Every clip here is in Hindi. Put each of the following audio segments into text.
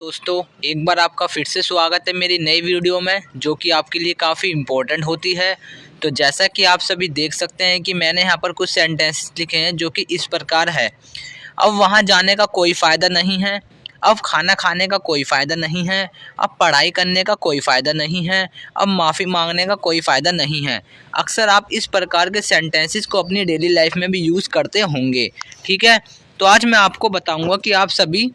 दोस्तों, एक बार आपका फिर से स्वागत है मेरी नई वीडियो में, जो कि आपके लिए काफ़ी इम्पोर्टेंट होती है। तो जैसा कि आप सभी देख सकते हैं कि मैंने यहाँ पर कुछ सेंटेंसेस लिखे हैं जो कि इस प्रकार है। अब वहाँ जाने का कोई फ़ायदा नहीं है, अब खाना खाने का कोई फ़ायदा नहीं है, अब पढ़ाई करने का कोई फ़ायदा नहीं है, अब माफ़ी मांगने का कोई फ़ायदा नहीं है। अक्सर आप इस प्रकार के सेंटेंसेस को अपनी डेली लाइफ में भी यूज़ करते होंगे। ठीक है, तो आज मैं आपको बताऊँगा कि आप सभी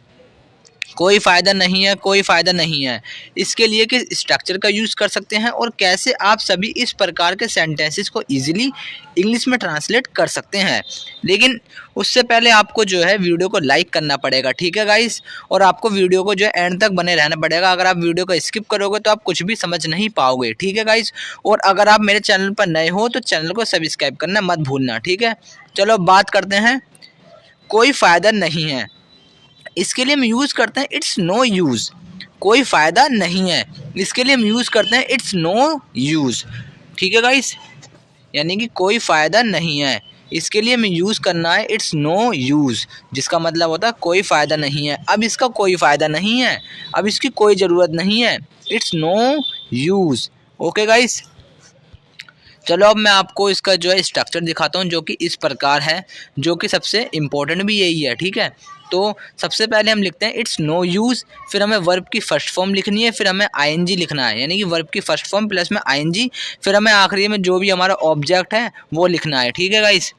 कोई फ़ायदा नहीं है, कोई फ़ायदा नहीं है, इसके लिए किस स्ट्रक्चर का यूज़ कर सकते हैं और कैसे आप सभी इस प्रकार के सेंटेंसेस को ईज़िली इंग्लिश में ट्रांसलेट कर सकते हैं। लेकिन उससे पहले आपको जो है वीडियो को लाइक करना पड़ेगा, ठीक है गाइस? और आपको वीडियो को जो है एंड तक बने रहना पड़ेगा। अगर आप वीडियो को स्किप करोगे तो आप कुछ भी समझ नहीं पाओगे, ठीक है गाइस? और अगर आप मेरे चैनल पर नए हो तो चैनल को सब्सक्राइब करना मत भूलना, ठीक है? चलो बात करते हैं, कोई फ़ायदा नहीं है। इसके लिए हम यूज़ करते हैं इट्स नो यूज़। कोई फ़ायदा नहीं है, इसके लिए हम यूज़ करते हैं इट्स नो यूज़। ठीक है गाइस, यानी कि कोई फ़ायदा नहीं है, इसके लिए हमें यूज़ करना है इट्स नो यूज़, जिसका मतलब होता है कोई फ़ायदा नहीं है। अब इसका कोई फ़ायदा नहीं है, अब इसकी कोई ज़रूरत नहीं है, it's no use. Okay guys, चलो अब मैं आपको इसका जो है स्ट्रक्चर दिखाता हूँ, जो कि इस प्रकार है, जो कि सबसे इम्पोर्टेंट भी यही है। ठीक है, तो सबसे पहले हम लिखते हैं इट्स नो यूज़, फिर हमें वर्ब की फर्स्ट फॉर्म लिखनी है, फिर हमें आईएनजी लिखना है, यानी कि वर्ब की फर्स्ट फॉर्म प्लस में आईएनजी, फिर हमें आखिरी में जो भी हमारा ऑब्जेक्ट है वो लिखना है। ठीक है गाइस,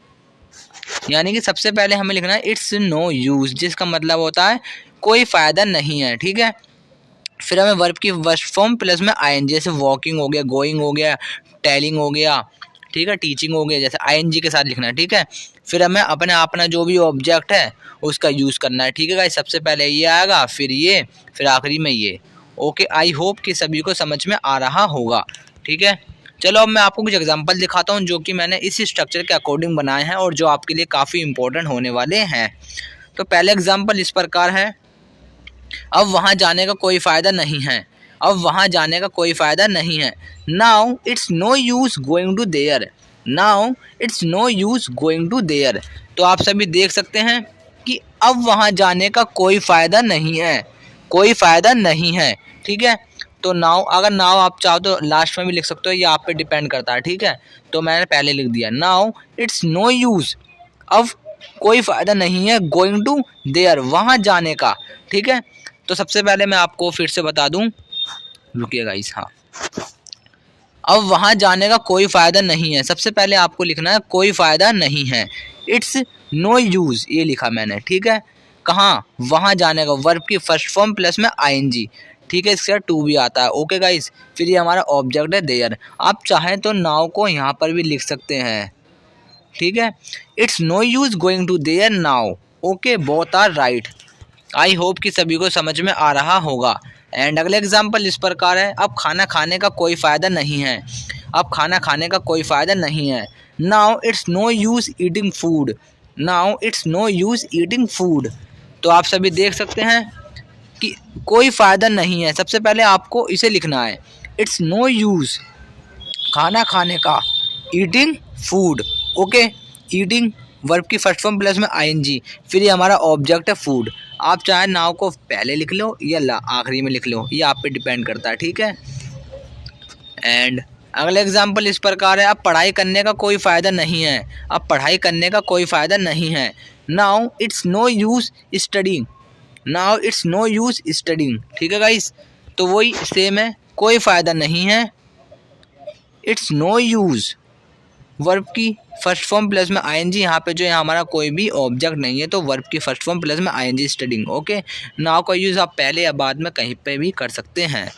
यानी कि सबसे पहले हमें लिखना है इट्स नो यूज़, जिसका मतलब होता है कोई फ़ायदा नहीं है। ठीक है, फिर हमें वर्ब की फर्स्ट फॉर्म प्लस में आईएनजी, जैसे वॉकिंग हो गया, गोइंग हो गया, टेलिंग हो गया, ठीक है, टीचिंग हो गया, जैसे आईएनजी के साथ लिखना है। ठीक है, फिर हमें अपना जो भी ऑब्जेक्ट है उसका यूज़ करना है। ठीक है गाइस, सबसे पहले ये आएगा, फिर ये, फिर आखिरी में ये। ओके, आई होप कि सभी को समझ में आ रहा होगा। ठीक है, चलो अब मैं आपको कुछ एग्जांपल दिखाता हूँ जो कि मैंने इसी स्ट्रक्चर के अकॉर्डिंग बनाए हैं और जो आपके लिए काफ़ी इंपॉर्टेंट होने वाले हैं। तो पहले एग्जाम्पल इस प्रकार है, अब वहाँ जाने का कोई फ़ायदा नहीं है, अब वहाँ जाने का कोई फ़ायदा नहीं है। Now it's no use going to there, now it's no use going to there. तो आप सभी देख सकते हैं कि अब वहाँ जाने का कोई फ़ायदा नहीं है, कोई फ़ायदा नहीं है। ठीक है, तो नाउ, अगर नाउ आप चाहो तो लास्ट में भी लिख सकते हो, ये आप पे डिपेंड करता है। ठीक है, तो मैंने पहले लिख दिया नाउ इट्स नो यूज़, अब कोई फ़ायदा नहीं है गोइंग टू देयर, वहाँ जाने का। ठीक है, तो सबसे पहले मैं आपको फिर से बता दूं, रुकिए गाइस, हाँ, अब वहाँ जाने का कोई फ़ायदा नहीं है, सबसे पहले आपको लिखना है कोई फ़ायदा नहीं है, इट्स नो यूज़, ये लिखा मैंने। ठीक है, कहाँ, वहाँ जाने का, वर्ब की फर्स्ट फॉर्म प्लस में आईएनजी। ठीक है, इसके साथ टू भी आता है। ओके गाइस, फिर ये हमारा ऑब्जेक्ट है देयर। आप चाहें तो नाउ को यहाँ पर भी लिख सकते हैं। ठीक है, it's no use going to there now. Okay, both are right. I hope कि सभी को समझ में आ रहा होगा। एंड अगले एग्जाम्पल इस प्रकार है, अब खाना खाने का कोई फ़ायदा नहीं है, अब खाना खाने का कोई फ़ायदा नहीं है। Now it's no use eating food, now it's no use eating food. तो आप सभी देख सकते हैं कि कोई फ़ायदा नहीं है, सबसे पहले आपको इसे लिखना है, इट्स नो यूज़ खाना खाने का, eating food. Okay, eating verb की फर्स्ट फॉर्म प्लस में आईएनजी, फिर ये हमारा ऑब्जेक्ट है फूड। आप चाहे नाव को पहले लिख लो या आखिरी में लिख लो, ये आप पे डिपेंड करता है। ठीक है, एंड अगला एग्जाम्पल इस प्रकार है, अब पढ़ाई करने का कोई फ़ायदा नहीं है, अब पढ़ाई करने का कोई फ़ायदा नहीं है। Now it's no use studying, now it's no use studying. ठीक है गाइस, तो वही सेम है, कोई फ़ायदा नहीं है, इट्स नो यूज़, वर्ब की फर्स्ट फॉर्म प्लस में आईएनजी, यहाँ पे जो है हमारा कोई भी ऑब्जेक्ट नहीं है, तो वर्ब की फर्स्ट फॉर्म प्लस में आईएनजी स्टडिंग। ओके, नाउ का यूज़ आप पहले या बाद में कहीं पे भी कर सकते हैं।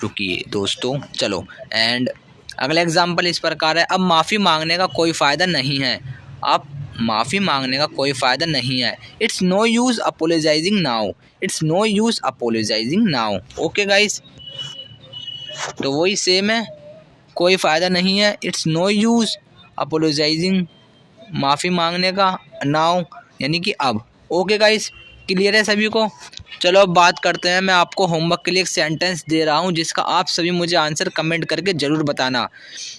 रुकिए दोस्तों, चलो, एंड अगला एग्जांपल इस प्रकार है, अब माफ़ी मांगने का कोई फ़ायदा नहीं है, अब माफ़ी मांगने का कोई फ़ायदा नहीं है। It's no use apologising now, it's no use apologising now. Okay guys, तो वही सेम है, कोई फ़ायदा नहीं है, इट्स नो यूज़ अपोलोजाइजिंग, माफ़ी मांगने का, नाउ यानी कि अब। ओके गाइस, क्लियर है सभी को? चलो अब बात करते हैं। मैं आपको होमवर्क के लिए एक सेंटेंस दे रहा हूँ जिसका आप सभी मुझे आंसर कमेंट करके ज़रूर बताना।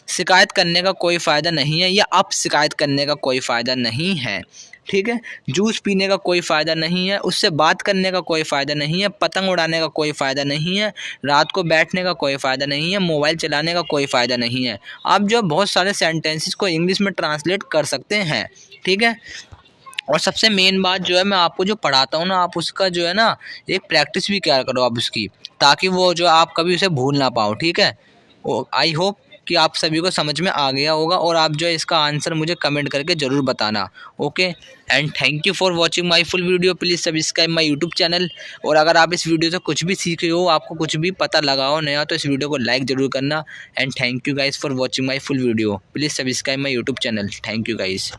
शिकायत करने का कोई फ़ायदा नहीं है, या अब शिकायत करने का कोई फ़ायदा नहीं है, ठीक है। जूस पीने का कोई फ़ायदा नहीं है, उससे बात करने का कोई फ़ायदा नहीं है, पतंग उड़ाने का कोई फ़ायदा नहीं है, रात को बैठने का कोई फ़ायदा नहीं है, मोबाइल चलाने का कोई फ़ायदा नहीं है। आप जो बहुत सारे सेंटेंसेस को इंग्लिश में ट्रांसलेट कर सकते हैं, ठीक है। और सबसे मेन बात जो है, मैं आपको जो पढ़ाता हूँ ना, आप उसका जो है ना एक प्रैक्टिस भी क्या करो आप उसकी, ताकि वो जो आप कभी उसे भूल ना पाओ, ठीक है। आई होप कि आप सभी को समझ में आ गया होगा, और आप जो है इसका आंसर मुझे कमेंट करके ज़रूर बताना। Okay, and thank you for watching my full video. Please subscribe my YouTube channel. और अगर आप इस वीडियो से कुछ भी सीखे हो, आपको कुछ भी पता लगा हो नया, तो इस वीडियो को लाइक ज़रूर करना। And thank you guys for watching my full video. Please subscribe my YouTube channel. Thank you guys.